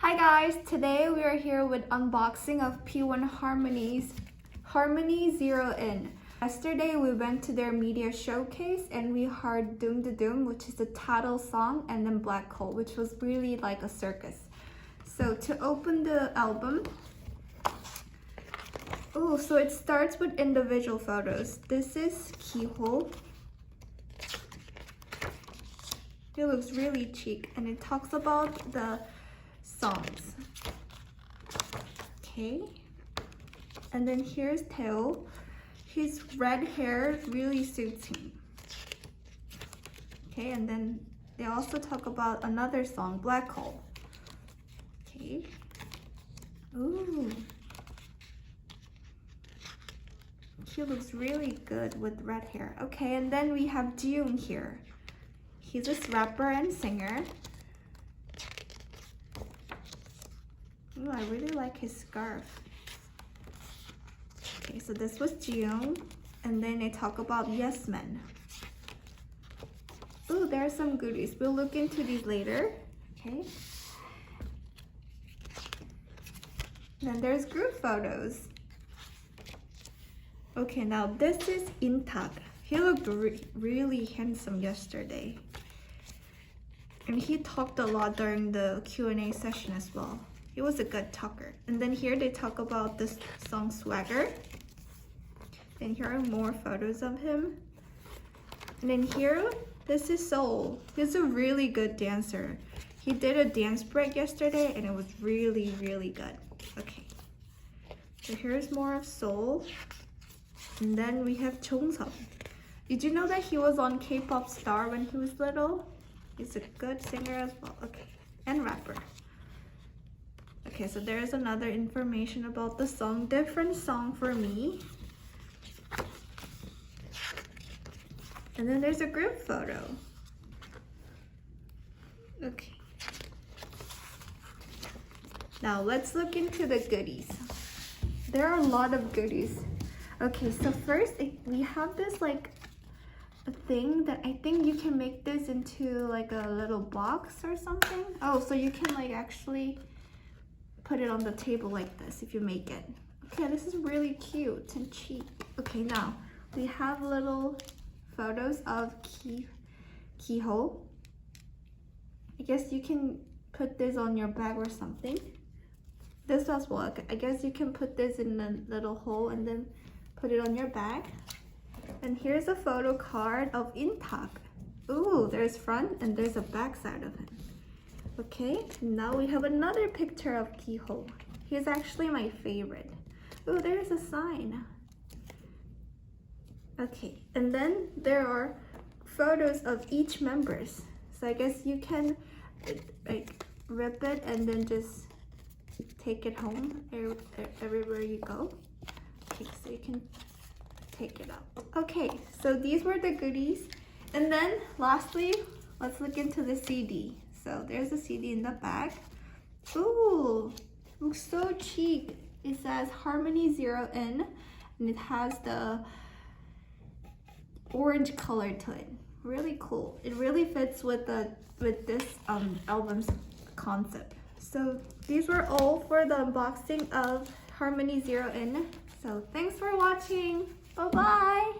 Hi guys, today we are here with unboxing of P1Harmony's Harmony Zero In. Yesterday we went to their media showcase and we heard Doom Da Doom, which is the title song, and then Black Hole, which was really like a circus. So to open the album, oh, so it starts with individual photos. This is Keyhole. It looks really chic and it talks about the songs. Okay, and then here's Teo. His red hair really suits him. Okay, and then they also talk about another song, Black Hole. Okay. Ooh. He looks really good with red hair. Okay, and then we have Jung here. He's a rapper and singer. Ooh, I really like his scarf. Okay, so this was Jung, and then they talk about Yes Men. Ooh, there are some goodies. We'll look into these later. Okay. Then there's group photos. Okay, now this is Intak. He looked really handsome yesterday. And he talked a lot during the Q&A session as well. He was a good talker. And then here they talk about this song Swagger. And here are more photos of him. And then here, this is Soul. He's a really good dancer. He did a dance break yesterday and it was really, really good. Okay. So here's more of Soul. And then we have Jongseop. Did you know that he was on K-pop Star when he was little? He's a good singer as well. Okay, and rapper. Okay, so there's another information about the song. Different song for me. And then there's a group photo. Okay. Now let's look into the goodies. There are a lot of goodies. Okay, so first we have this like a thing that I think you can make this into like a little box or something. Oh, so you can like actually put it on the table like this if you make it. Okay, this is really cute and cheap. Okay, now we have little photos of Keyhole. I guess you can put this on your bag or something. This as well. I guess you can put this in a little hole and then put it on your bag. And here's a photo card of Intak. Ooh, there's front and there's a back side of him. Okay, now we have another picture of Keyhole. He's actually my favorite. Ooh, there's a sign. Okay, and then there are photos of each members. So I guess you can like rip it and then just take it home everywhere you go. Okay, so you can take it out. Okay, so these were the goodies. And then lastly, let's look into the CD. So there's a CD in the back. Ooh, looks so chic. It says Harmony Zero In, and it has the orange color to it. Really cool. It really fits with this album's concept. So these were all for the unboxing of Harmony Zero In. So thanks for watching. Bye-bye.